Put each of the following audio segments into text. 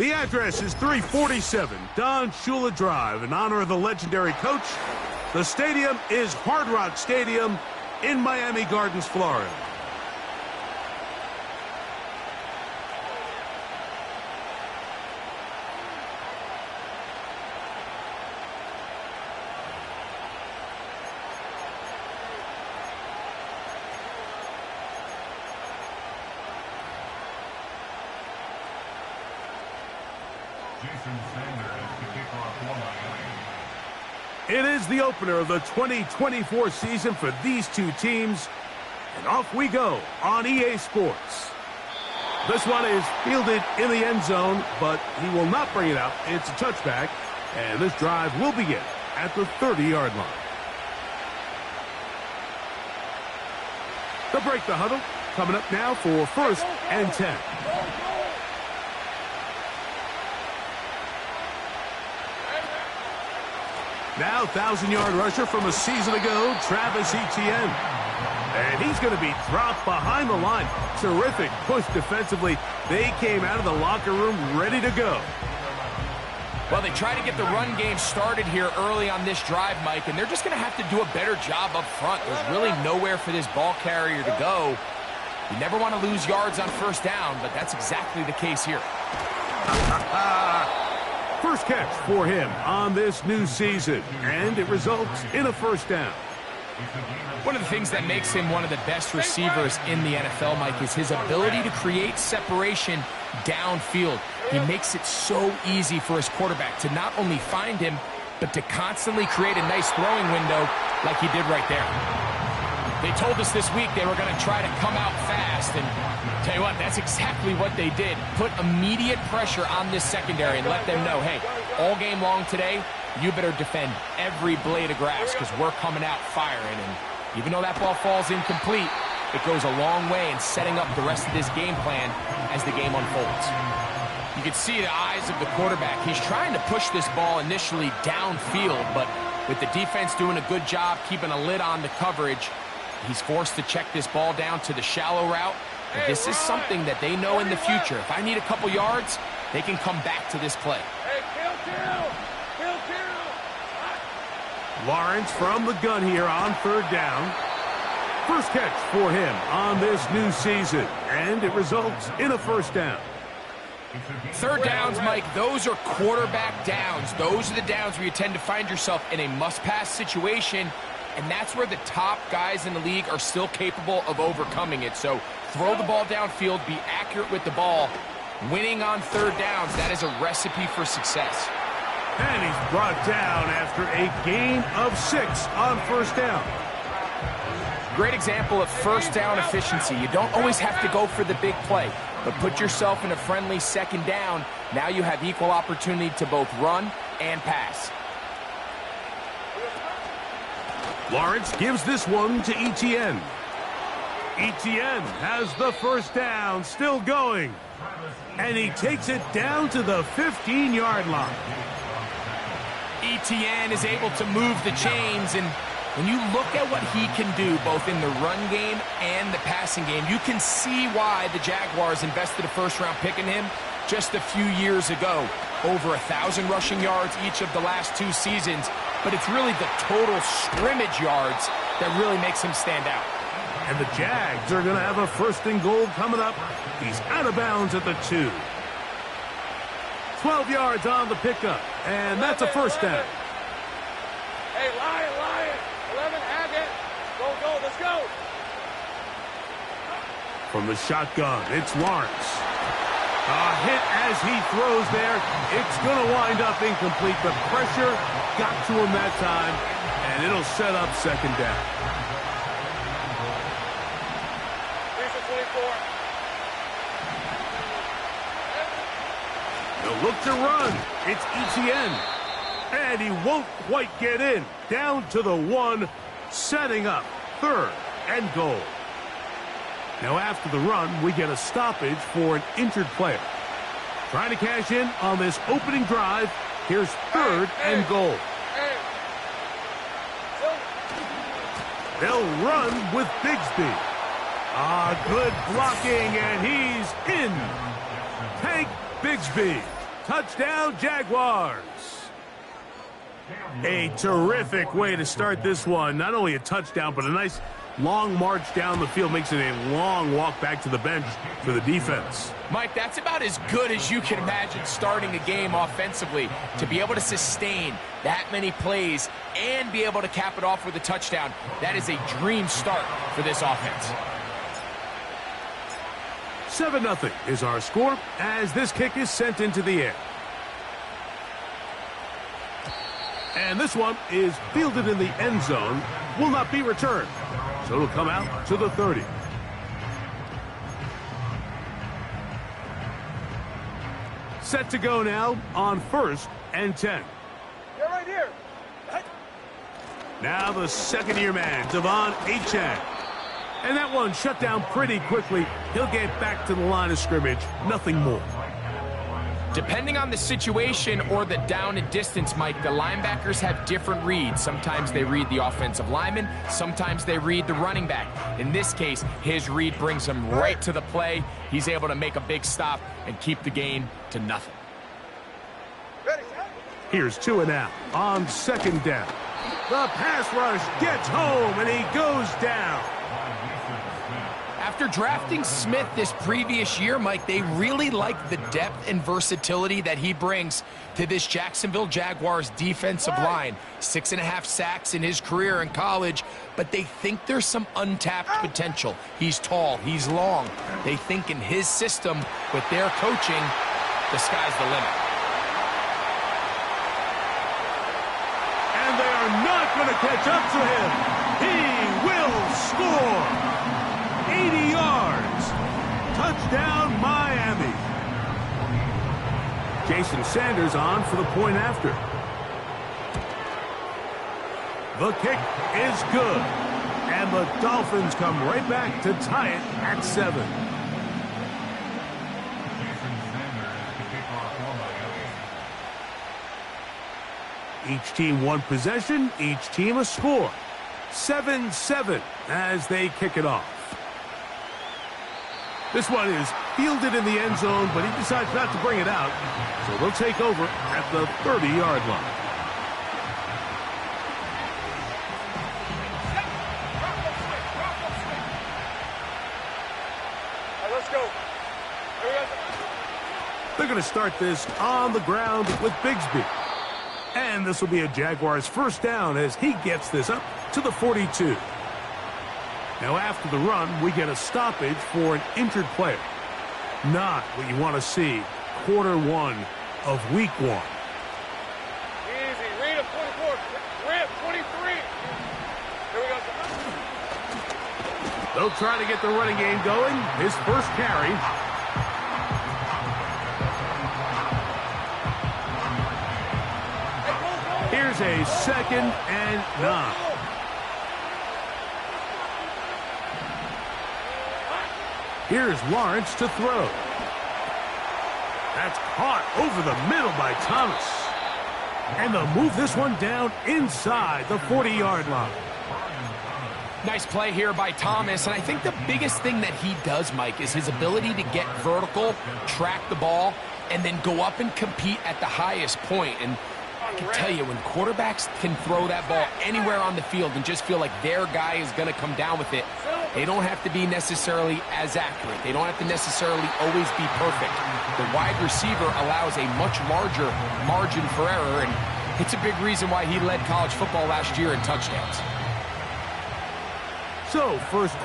The address is 347 Don Shula Drive in honor of the legendary coach. The stadium is Hard Rock Stadium in Miami Gardens, Florida. It is the opener of the 2024 season for these two teams. And off we go on EA Sports. This one is fielded in the end zone, but he will not bring it out. It's a touchback, and this drive will begin at the 30-yard line. They'll break the huddle. Coming up now for 1st and 10. Now, 1,000-yard rusher from a season ago, Travis Etienne. And he's going to be dropped behind the line. Terrific push defensively. They came out of the locker room ready to go. Well, they try to get the run game started here early on this drive, Mike, and they're just going to have to do a better job up front. There's really nowhere for this ball carrier to go. You never want to lose yards on 1st down, but that's exactly the case here. First catch for him on this new season, and it results in a 1st down. One of the things that makes him one of the best receivers in the NFL, Mike, is his ability to create separation downfield. He makes it so easy for his quarterback to not only find him, but to constantly create a nice throwing window like he did right there. They told us this week they were going to try to come out fast, and tell you what, that's exactly what they did. Put immediate pressure on this secondary and let them know, hey, all game long today, you better defend every blade of grass because we're coming out firing. And even though that ball falls incomplete, it goes a long way in setting up the rest of this game plan as the game unfolds. You can see the eyes of the quarterback. He's trying to push this ball initially downfield, but with the defense doing a good job keeping a lid on the coverage, he's forced to check this ball down to the shallow route. And this is something that they know in the future. If I need a couple yards, they can come back to this play. Lawrence from the gun here on 3rd down. First catch for him on this new season, and it results in a 1st down. 3rd downs, Mike, those are quarterback downs. Those are the downs where you tend to find yourself in a must-pass situation, and that's where the top guys in the league are still capable of overcoming it. So throw the ball downfield, be accurate with the ball. Winning on 3rd downs, that is a recipe for success. And he's brought down after a gain of 6 on 1st down. Great example of 1st down efficiency. You don't always have to go for the big play, but put yourself in a friendly 2nd down. Now you have equal opportunity to both run and pass. Lawrence gives this one to Etienne. Etienne has the 1st down, still going. And he takes it down to the 15-yard line. Etienne is able to move the chains, and when you look at what he can do both in the run game and the passing game, you can see why the Jaguars invested a 1st-round pick in him just a few years ago. Over 1,000 rushing yards each of the last 2 seasons, but it's really the total scrimmage yards that really makes him stand out. And the Jags are going to have a 1st and goal coming up. He's out of bounds at the 2. 12 yards on the pickup, and that's a 1st down. Hey, Lion, 11, Haggett. Go, let's go. From the shotgun, it's Lawrence. A hit as he throws there. It's going to wind up incomplete. The pressure got to him that time, and it'll set up 2nd down. They'll look to run. It's Etienne. And he won't quite get in. Down to the 1, setting up 3rd and goal. Now after the run, we get a stoppage for an injured player. Trying to cash in on this opening drive. Here's 3rd and goal. They'll run with Bigsby. Good blocking, and he's in. Tank Bigsby Touchdown, Jaguars. A terrific way to start this one. Not only a touchdown, but a nice long march down the field. Makes it a long walk back to the bench for the defense. Mike, that's about as good as you can imagine starting a game offensively. To be able to sustain that many plays and be able to cap it off with a touchdown, that is a dream start for this offense. 7-0 is our score as this kick is sent into the air. And this one is fielded in the end zone, will not be returned. So it'll come out to the 30. Set to go now on 1st and 10. Get right here. Now the second-year man, Devon Achane. And that one shut down pretty quickly. He'll get back to the line of scrimmage. Nothing more. Depending on the situation or the down and distance, Mike, the linebackers have different reads. Sometimes they read the offensive lineman. Sometimes they read the running back. In this case, his read brings him right to the play. He's able to make a big stop and keep the gain to nothing. Here's 2 and out on 2nd down. The pass rush gets home, and he goes down. After drafting Smith this previous year, Mike, they really like the depth and versatility that he brings to this Jacksonville Jaguars defensive line. 6.5 sacks in his career in college, but they think there's some untapped potential. He's tall, he's long. They think in his system, with their coaching, the sky's the limit. And they are not going to catch up to him. He will score. 80 yards. Touchdown, Miami. Jason Sanders on for the point after. The kick is good. And the Dolphins come right back to tie it at 7. Each team one possession, each team a score. 7-7 as they kick it off. This one is fielded in the end zone, but he decides not to bring it out. So they'll take over at the 30-yard line. Let's go. They're going to start this on the ground with Bigsby. And this will be a Jaguars first down as he gets this up to the 42. Now after the run, we get a stoppage for an injured player. Not what you want to see quarter 1 of week 1. Easy. Read him, 24. Rip, 23. Here we go. They'll try to get the running game going. His first carry. Here's a 2nd and 9. Here's Lawrence to throw. That's caught over the middle by Thomas. And they'll move this one down inside the 40-yard line. Nice play here by Thomas, and I think the biggest thing that he does, Mike, is his ability to get vertical, track the ball, and then go up and compete at the highest point. And I can tell you, when quarterbacks can throw that ball anywhere on the field and just feel like their guy is going to come down with it, they don't have to be necessarily as accurate. They don't have to necessarily always be perfect. The wide receiver allows a much larger margin for error, and it's a big reason why he led college football last year in touchdowns. So, first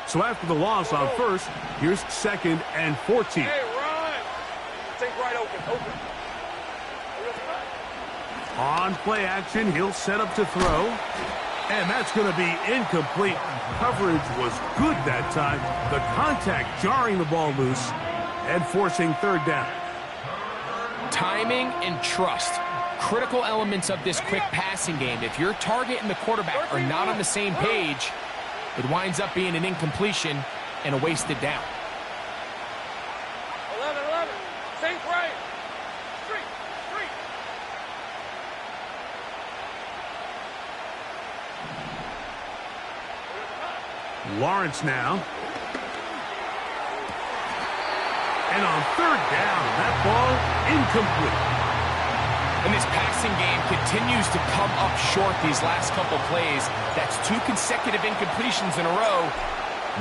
So after the loss on first, here's 2nd and 14. Hey, run. Take right open. On play action, he'll set up to throw. And that's going to be incomplete. Coverage was good that time. The contact jarring the ball loose and forcing 3rd down. Timing and trust. Critical elements of this quick passing game. If your target and the quarterback are not on the same page, it winds up being an incompletion and a wasted down. 11. Safe right. Street. Lawrence now. And on third down, that ball incomplete. And this passing game continues to come up short these last couple plays. That's 2 consecutive incompletions in a row.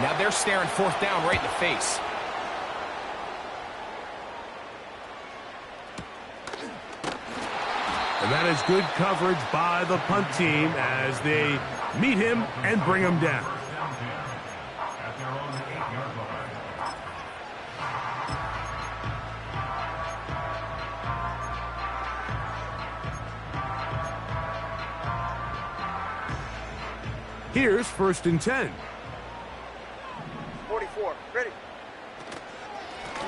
Now they're staring fourth down right in the face. And that is good coverage by the punt team as they meet him and bring him down. Here's 1st and 10. 44. Ready.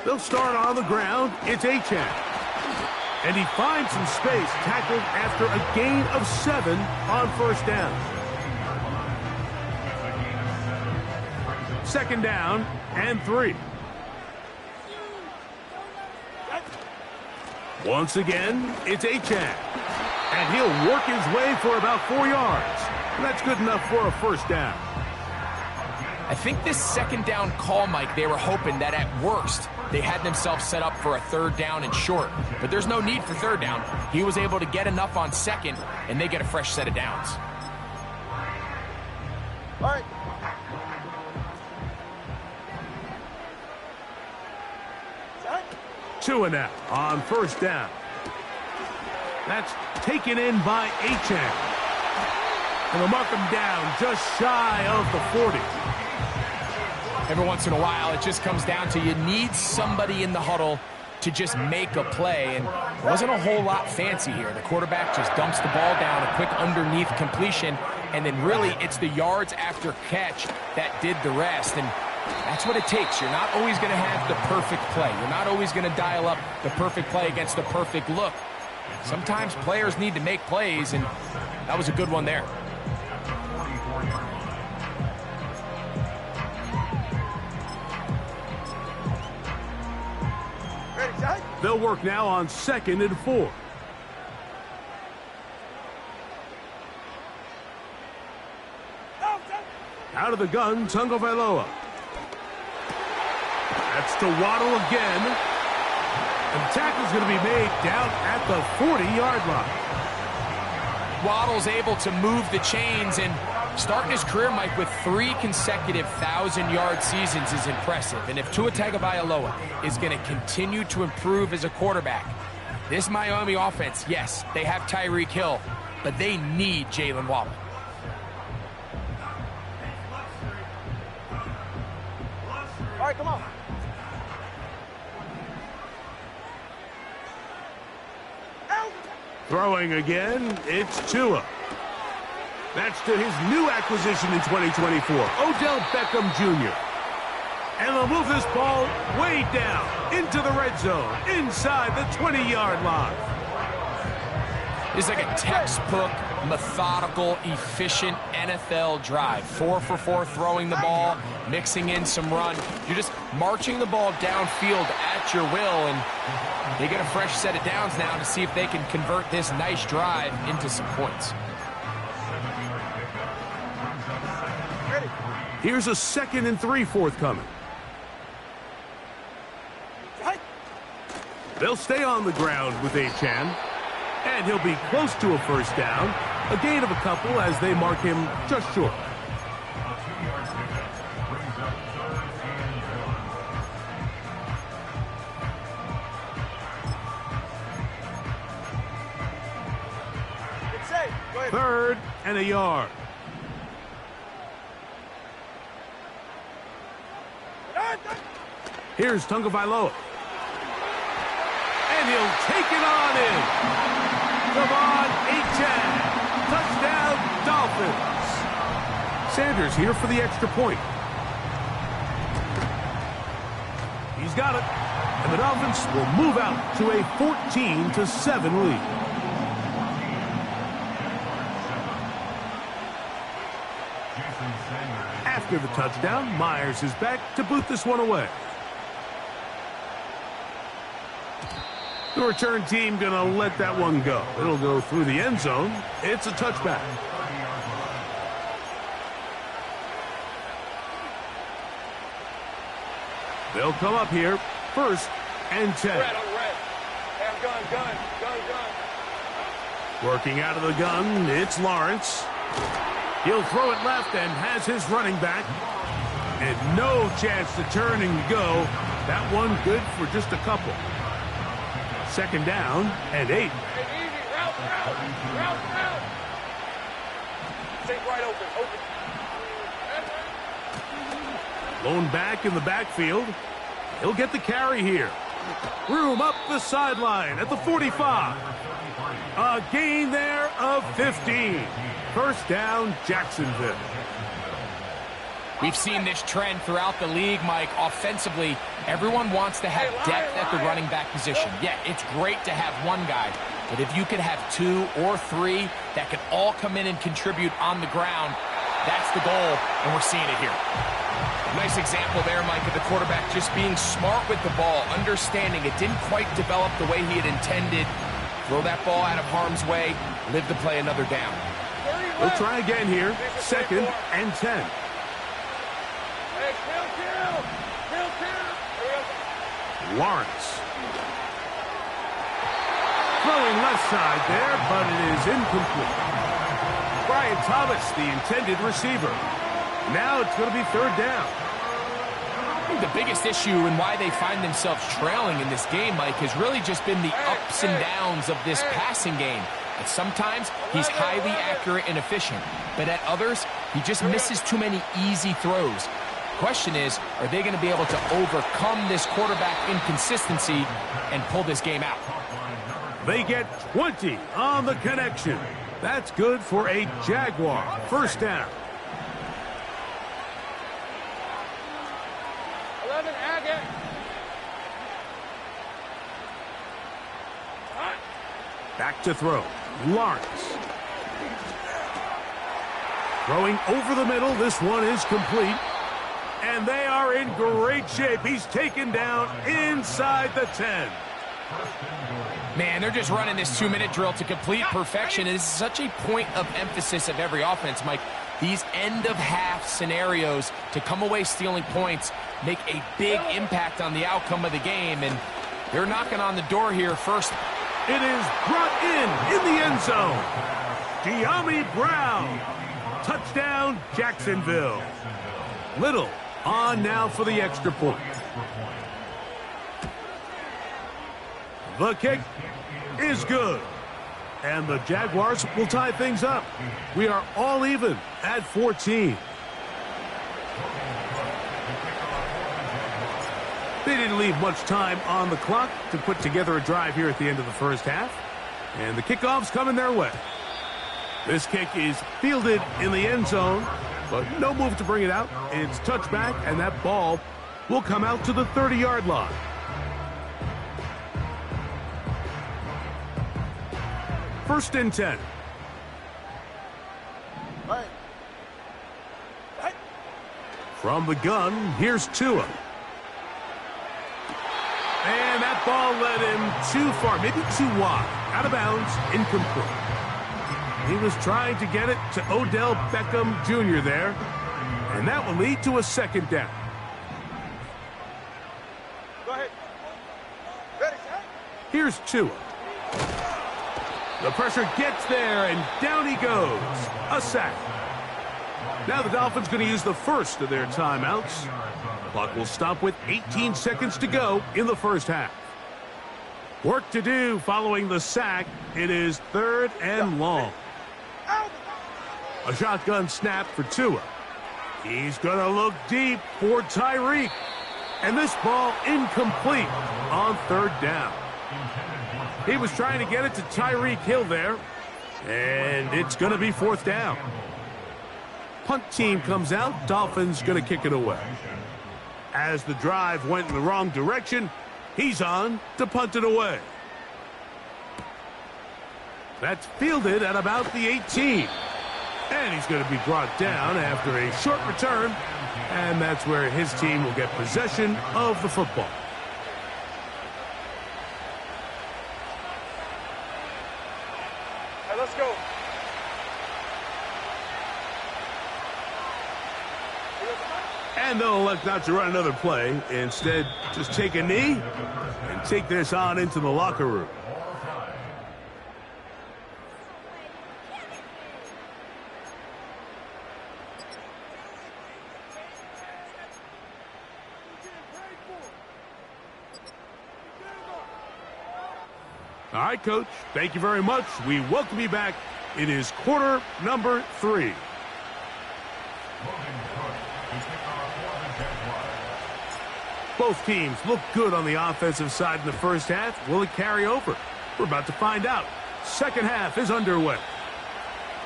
They'll start on the ground. It's Achane. And he finds some space, tackled after a gain of 7 on 1st down. 2nd down and 3. Once again, it's Achane. And he'll work his way for about 4 yards. And that's good enough for a 1st down. I think this 2nd down call, Mike, they were hoping that at worst they had themselves set up for a 3rd down and short. But there's no need for 3rd down. He was able to get enough on 2nd, and they get a fresh set of downs. All right. Two and out on 1st down. That's taken in by Achane. And they'll mark him down just shy of the 40. Every once in a while, it just comes down to you need somebody in the huddle to just make a play. And it wasn't a whole lot fancy here. The quarterback just dumps the ball down, a quick underneath completion, and then really it's the yards after catch that did the rest. And that's what it takes. You're not always going to have the perfect play. You're not always going to dial up the perfect play against the perfect look. Sometimes players need to make plays, and that was a good one there. They'll work now on 2nd and 4. Out of the gun, Tagovailoa. That's to Waddle again. And the tackle's going to be made down at the 40-yard line. Waddle's able to move the chains, and starting his career, Mike, with 3 consecutive 1,000-yard seasons is impressive. And if Tua Tagovailoa is going to continue to improve as a quarterback, this Miami offense, yes, they have Tyreek Hill, but they need Jalen Waddle. All right, come on. Throwing again, it's Tua. That's to his new acquisition in 2024, Odell Beckham Jr. And they'll move this ball way down into the red zone, inside the 20-yard line. It's like a textbook, methodical, efficient NFL drive. 4 for 4 throwing the ball, mixing in some run. You're just marching the ball downfield at your will, and they get a fresh set of downs now to see if they can convert this nice drive into some points. Here's a 2nd and 3 forthcoming. They'll stay on the ground with Achane. And he'll be close to a 1st down. A gain of a couple as they mark him just short. Third and a yard. Here's Tagovailoa. And he'll take it on in. Devon Achane. Touchdown, Dolphins. Sanders here for the extra point. He's got it. And the Dolphins will move out to a 14-7 lead. After the touchdown, Myers is back to boot this one away. The return team going to let that one go. It'll go through the end zone. It's a touchback. They'll come up here, 1st and 10. Red, I'm red. Hey, I'm gun. Working out of the gun, it's Lawrence. He'll throw it left and has his running back. And no chance to turn and go. That one good for just a couple. 2nd down and 8. Hey, easy. Route. Stay right open. Lone back in the backfield. He'll get the carry here. Room up the sideline at the 45. A gain there of 15. 1st down, Jacksonville. We've seen this trend throughout the league, Mike. Offensively, everyone wants to have depth at the running back position. Yeah, it's great to have one guy, but if you could have 2 or 3 that could all come in and contribute on the ground, that's the goal, and we're seeing it here. Nice example there, Mike, of the quarterback just being smart with the ball, understanding it didn't quite develop the way he had intended. Throw that ball out of harm's way, live to play another down. We'll try again here, 2nd and 10. Hey, kill. Lawrence. Throwing left side there, but it is incomplete. Brian Thomas, the intended receiver. Now it's going to be 3rd down. I think the biggest issue and why they find themselves trailing in this game, Mike, has really just been the ups and downs of this passing game. And sometimes he's highly accurate and efficient, but at others, he just misses too many easy throws. Question is, are they going to be able to overcome this quarterback inconsistency and pull this game out? They get 20 on the connection. That's good for a Jaguar. 1st down. 11, Agate. Back to throw. Lawrence. Throwing over the middle. This one is complete. And they are in great shape. He's taken down inside the 10. Man, they're just running this 2-minute drill to complete perfection. It is such a point of emphasis of every offense, Mike. These end-of-half scenarios to come away stealing points make a big impact on the outcome of the game, and they're knocking on the door here first. It is brought in the end zone. De'Ami Brown. Touchdown, Jacksonville. Little on now for the extra point. The kick is good. And the Jaguars will tie things up. We are all even at 14. They didn't leave much time on the clock to put together a drive here at the end of the 1st half. And the kickoff's coming their way. This kick is fielded in the end zone, but no move to bring it out. It's touchback, and that ball will come out to the 30-yard line. First and 10. From the gun, here's Tua. And that ball led him too far, maybe too wide. Out of bounds, incomplete. He was trying to get it to Odell Beckham Jr. there. And that will lead to a 2nd down. Go ahead. Ready, Here's Tua. The pressure gets there, and down he goes. A sack. Now the Dolphins going to use the first of their timeouts. The clock will stop with 18 seconds to go in the 1st half. Work to do following the sack. It is 3rd and long. A shotgun snap for Tua. He's going to look deep for Tyreek. And this ball incomplete on 3rd down. He was trying to get it to Tyreek Hill there. And it's going to be 4th down. Punt team comes out. Dolphins going to kick it away. As the drive went in the wrong direction, he's on to punt it away. That's fielded at about the 18. And he's going to be brought down after a short return. And that's where his team will get possession of the football. Let's go. And they'll elect not to run another play. Instead, just take a knee and take this on into the locker room. All right, Coach. Thank you very much. We welcome you back. It is quarter number 3. Both teams look good on the offensive side in the first half. Will it carry over? We're about to find out. Second half is underway.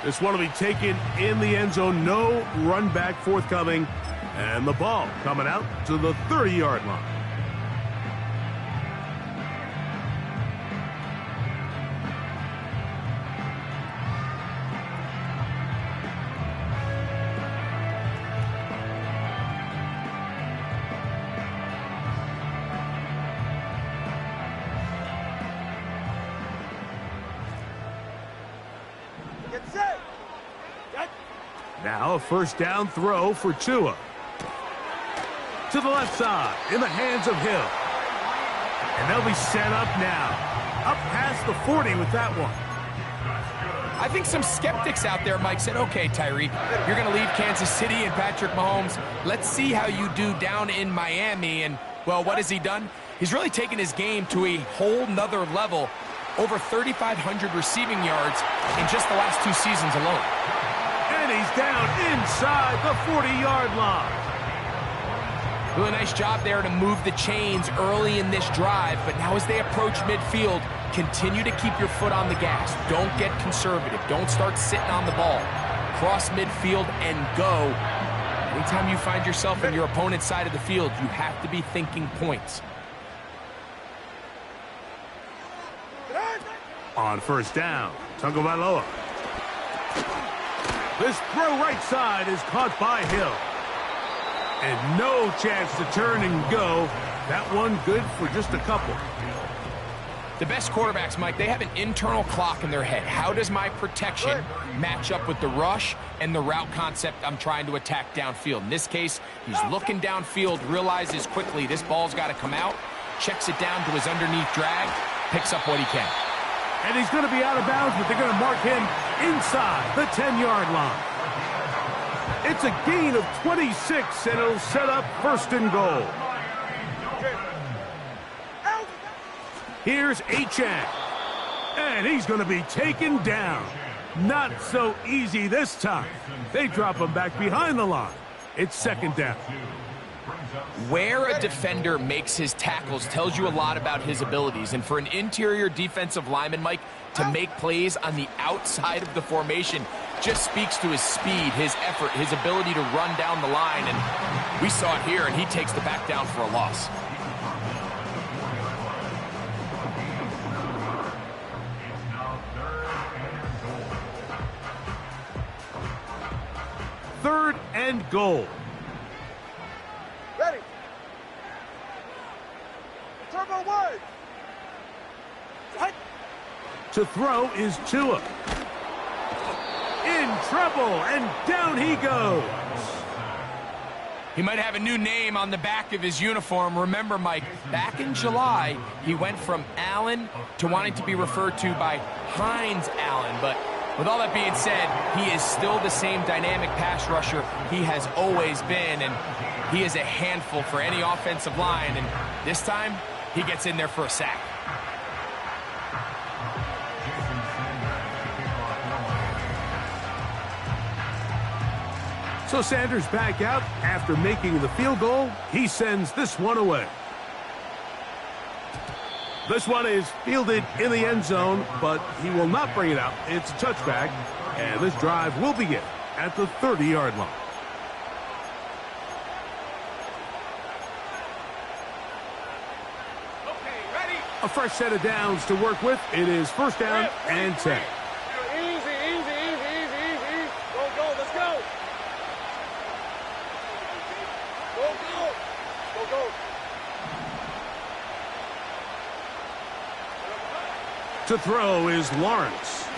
This one will be taken in the end zone. No run back forthcoming. And the ball coming out to the 30-yard line. Now a first down throw for Tua. To the left side, in the hands of Hill. And they'll be set up now. Up past the 40 with that one. I think some skeptics out there, Mike, said, okay, Tyreek, you're going to leave Kansas City and Patrick Mahomes. Let's see how you do down in Miami. And, well, what has he done? He's really taken his game to a whole nother level. Over 3,500 receiving yards in just the last 2 seasons alone. And he's down inside the 40-yard line. Really nice job there to move the chains early in this drive, but now as they approach midfield, continue to keep your foot on the gas. Don't get conservative. Don't start sitting on the ball. Cross midfield and go. Anytime you find yourself in your opponent's side of the field, you have to be thinking points. On first down, Tagovailoa. This throw right side is caught by Hill. And no chance to turn and go. That one good for just a couple. The best quarterbacks, Mike, they have an internal clock in their head. How does my protection match up with the rush and the route concept I'm trying to attack downfield? In this case, he's looking downfield, realizes quickly this ball's got to come out, checks it down to his underneath drag, picks up what he can. And he's going to be out of bounds, but they're going to mark him inside the 10-yard line. It's a gain of 26, and it'll set up first and goal. Here's Achane. And he's going to be taken down. Not so easy this time. They drop him back behind the line. It's second down. Where a defender makes his tackles tells you a lot about his abilities. And for an interior defensive lineman, Mike, to make plays on the outside of the formation just speaks to his speed, his effort, his ability to run down the line. And we saw it here, and he takes the back down for a loss. Third and goal. Ready. Turbo wide. To throw is Tua. In trouble, and down he goes. He might have a new name on the back of his uniform. Remember, Mike, back in July, he went from Allen to wanting to be referred to by Hines Allen. But with all that being said, he is still the same dynamic pass rusher he has always been, and he is a handful for any offensive line. And this time, he gets in there for a sack. So Sanders back out after making the field goal. He sends this one away. This one is fielded in the end zone, but he will not bring it out. It's a touchback, and this drive will begin at the 30-yard line. Okay, ready. A fresh set of downs to work with. It is first down and 10. Easy. Go, let's go. Go. To throw is Lawrence.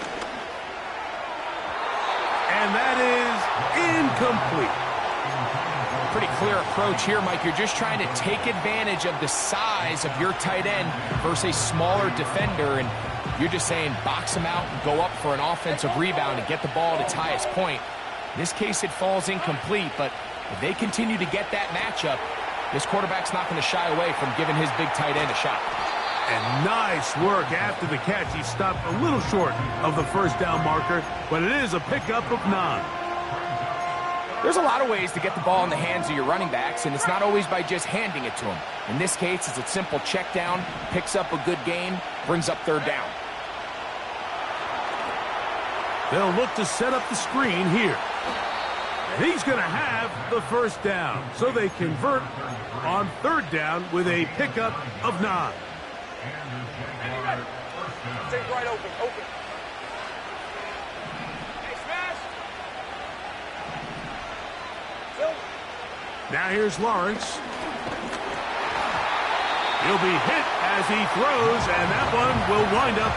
And that is incomplete. pretty clear approach here, Mike. You're just trying to take advantage of the size of your tight end versus a smaller defender, and you're just saying box him out and go up for an offensive rebound and get the ball at its highest point. In this case, it falls incomplete, but if they continue to get that matchup, this quarterback's not going to shy away from giving his big tight end a shot. And nice work after the catch. He stopped a little short of the first down marker, but it is a pickup of 9. There's a lot of ways to get the ball in the hands of your running backs, and it's not always by just handing it to them. In this case, it's a simple check down, picks up a good gain, brings up 3rd down. They'll look to set up the screen here. And he's going to have the first down. So they convert on 3rd down with a pickup of 9. Stay right open. Hey, smash. Now here's Lawrence. He'll be hit as he throws, and that one will wind up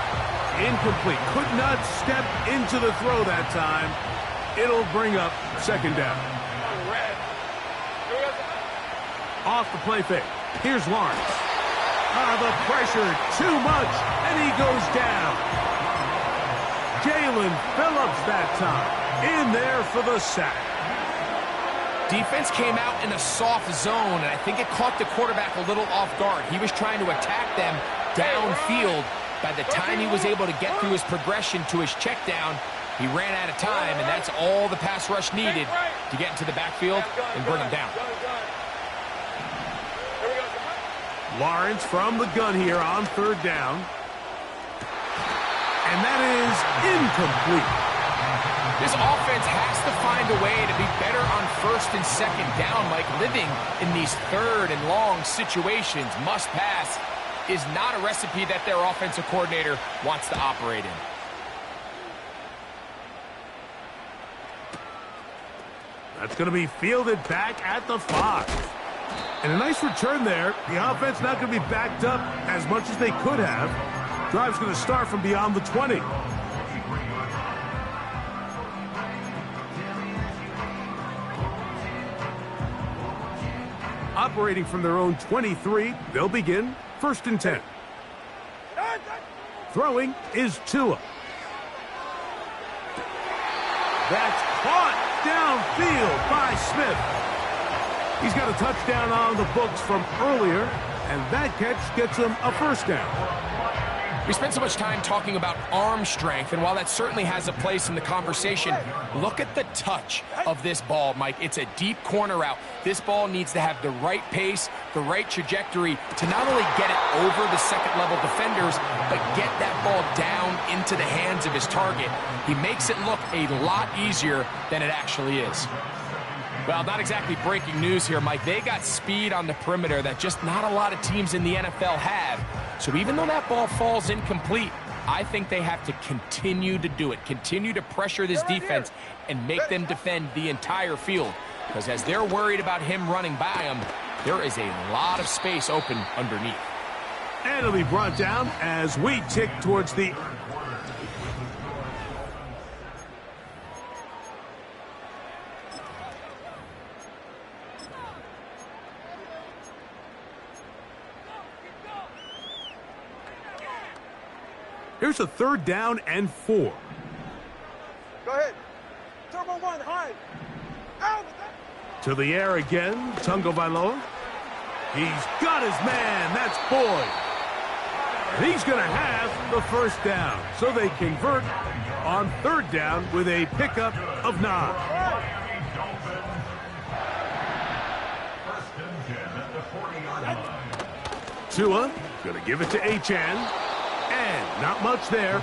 incomplete. Could not step into the throw that time. It'll bring up 2nd down. Off the play fake. Here's Lawrence. The pressure, too much, and he goes down. Jalen Phillips that time, in there for the sack. Defense came out in a soft zone, and I think it caught the quarterback a little off guard. He was trying to attack them downfield. By the time he was able to get through his progression to his check down, he ran out of time, and that's all the pass rush needed to get into the backfield and bring him down. Lawrence from the gun here on 3rd down. And that is incomplete. This offense has to find a way to be better on 1st and 2nd down, Mike. Living in these 3rd and long situations, must pass, is not a recipe that their offensive coordinator wants to operate in. That's going to be fielded back at the 5. And a nice return there. The offense not going to be backed up as much as they could have. Drive's going to start from beyond the 20. Operating from their own 23, they'll begin 1st and 10. Throwing is Tua. That's caught downfield by Smith. He's got a touchdown on the books from earlier, and that catch gets him a 1st down. We spent so much time talking about arm strength, and while that certainly has a place in the conversation, look at the touch of this ball, Mike. It's a deep corner route. This ball needs to have the right pace, the right trajectory to not only get it over the 2nd-level defenders, but get that ball down into the hands of his target. He makes it look a lot easier than it actually is. Well, not exactly breaking news here, Mike. They got speed on the perimeter that just not a lot of teams in the NFL have. So even though that ball falls incomplete, I think they have to continue to do it. Continue to pressure this defense and make them defend the entire field. Because as they're worried about him running by them, there is a lot of space open underneath. And it'll be brought down as we tick towards the... Here's a 3rd down and 4. Go ahead. Turbo 1, high. Out. To the air again, Tungo Vailoa. He's got his man. That's Boyd. And he's going to have the 1st down. So they convert on 3rd down with a pickup of 9. Tua going to give it to Achane. And not much there.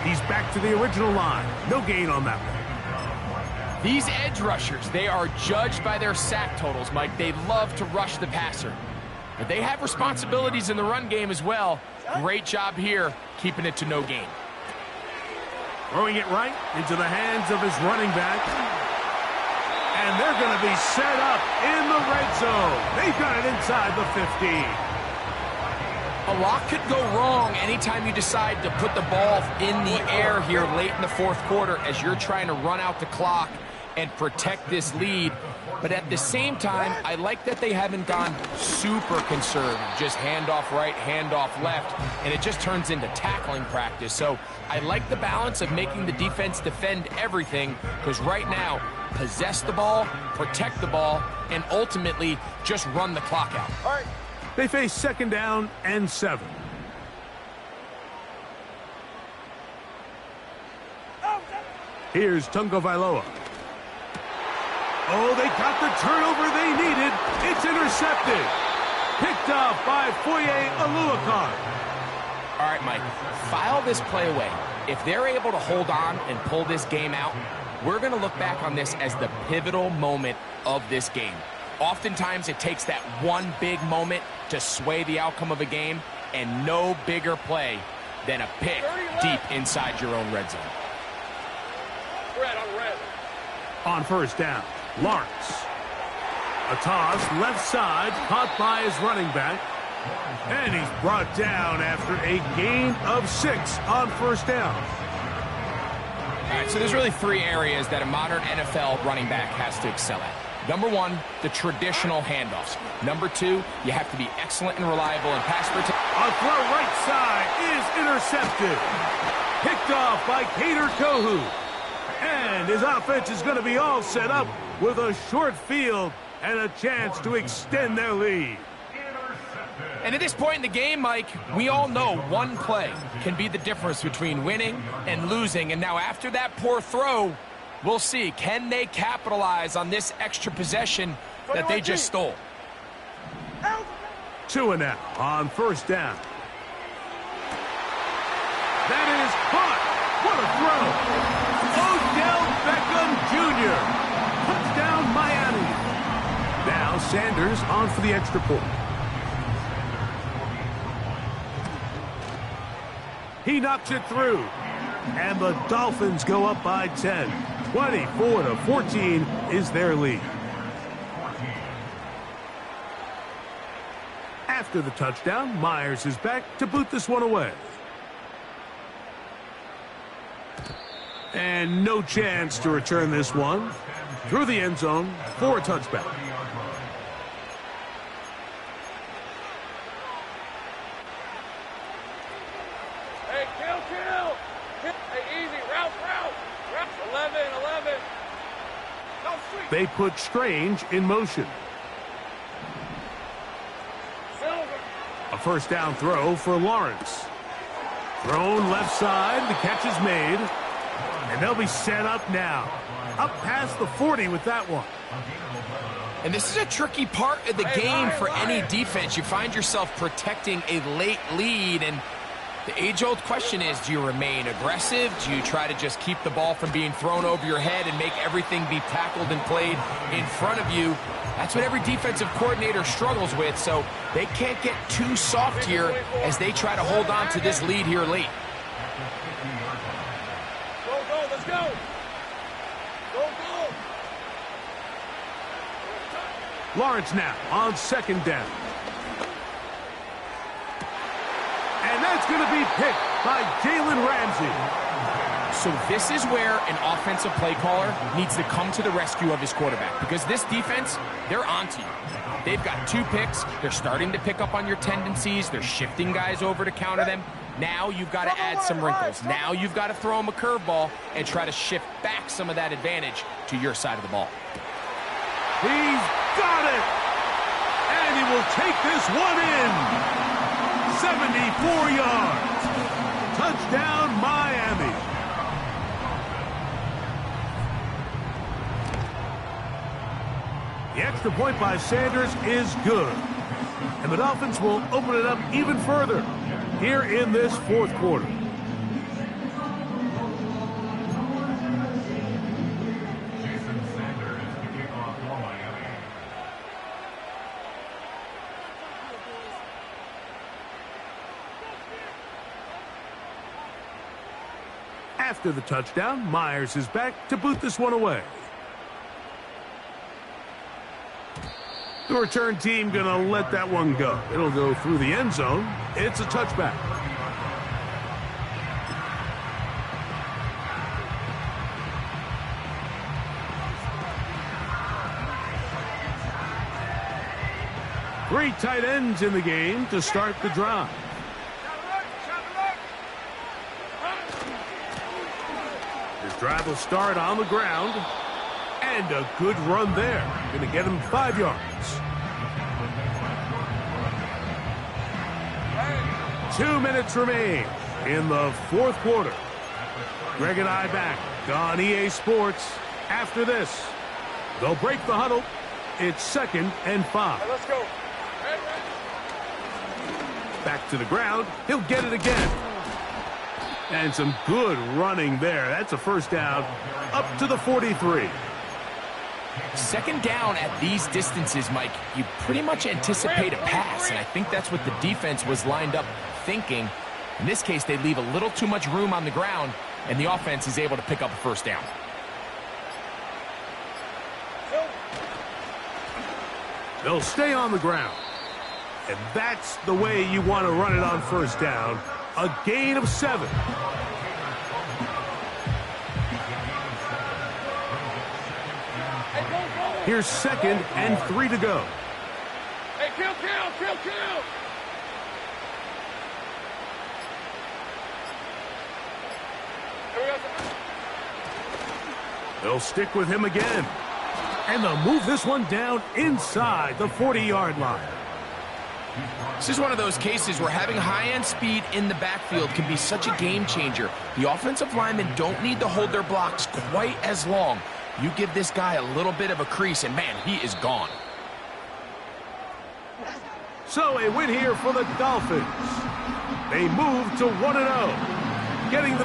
He's back to the original line. No gain on that one. These edge rushers, they are judged by their sack totals, Mike. They love to rush the passer. But they have responsibilities in the run game as well. Great job here, keeping it to no gain. Throwing it right into the hands of his running back. And they're going to be set up in the red zone. They've got it inside the 15. A lot could go wrong anytime you decide to put the ball in the air here late in the 4th quarter as you're trying to run out the clock and protect this lead. But at the same time, I like that they haven't gone super conservative, just handoff right, handoff left, and it just turns into tackling practice. So I like the balance of making the defense defend everything, because right now, possess the ball, protect the ball, and ultimately just run the clock out. All right. They face 2nd down and 7. Here's Tunga Vailoa. Oh, they got the turnover they needed. It's intercepted. Picked off by Foye Oluokun. All right, Mike, file this play away. If they're able to hold on and pull this game out, we're going to look back on this as the pivotal moment of this game. Oftentimes, it takes that one big moment to sway the outcome of a game, and no bigger play than a pick deep inside your own red zone. Red on red. On 1st down, Lawrence. A toss left side, caught by his running back. And he's brought down after a gain of 6 on 1st down. All right, so there's really 3 areas that a modern NFL running back has to excel at. Number 1, the traditional handoffs. Number 2, you have to be excellent and reliable in pass protection. A throw right side is intercepted. Picked off by Kader Kohu. And his offense is going to be all set up with a short field and a chance to extend their lead. And at this point in the game, Mike, we all know one play can be the difference between winning and losing. And now after that poor throw, we'll see, can they capitalize on this extra possession that they just stole? 2 and out on 1st down. That is caught. What a throw. Odell Beckham Jr. Touchdown, Miami. Now Sanders on for the extra point. He knocks it through. And the Dolphins go up by 10. 24-14 is their lead. After the touchdown, Myers is back to boot this one away. And no chance to return this one through the end zone for a touchback. Hey, kill. Hey, easy. Route. 11. No, sweet. They put Strange in motion. Silver. A 1st down throw for Lawrence. Thrown left side. The catch is made. And they'll be set up now. Up past the 40 with that one. And this is a tricky part of the game for any defense. You find yourself protecting a late lead, and the age-old question is, do you remain aggressive? Do you try to just keep the ball from being thrown over your head and make everything be tackled and played in front of you? That's what every defensive coordinator struggles with, so they can't get too soft here as they try to hold on to this lead here late. Let's go. Go. Lawrence now on 2nd down. And that's going to be picked by Jalen Ramsey. So this is where an offensive play caller needs to come to the rescue of his quarterback, because this defense, they're onto you. They've got 2 picks. They're starting to pick up on your tendencies. They're shifting guys over to counter them. Now you've got to add some wrinkles. Now you've got to throw him a curveball and try to shift back some of that advantage to your side of the ball. He's got it. And he will take this one in. 74 yards. Touchdown, Miami. The extra point by Sanders is good. And the Dolphins will open it up even further here in this 4th quarter. After the touchdown, Myers is back to boot this one away. The return team going to let that one go. It'll go through the end zone. It's a touchback. Three tight ends in the game to start the drive. This drive will start on the ground. And a good run there. Going to get him 5 yards. 2 minutes remain in the fourth quarter. Greg and I back on EA Sports after this. They'll break the huddle. It's 2nd and 5. Let's go. Back to the ground. He'll get it again. And some good running there. That's a first down up to the 43. Second down at these distances, Mike, you pretty much anticipate a pass, and I think that's what the defense was lined up thinking. In this case, they leave a little too much room on the ground, and the offense is able to pick up a first down. They'll stay on the ground. And that's the way you want to run it on first down. A gain of 7. Here's 2nd and 3 to go. Hey, kill. They'll stick with him again. And they'll move this one down inside the 40-yard line. This is one of those cases where having high-end speed in the backfield can be such a game changer. The offensive linemen don't need to hold their blocks quite as long. You give this guy a little bit of a crease, and man, he is gone. So a win here for the Dolphins. They move to 1-0, getting the victory.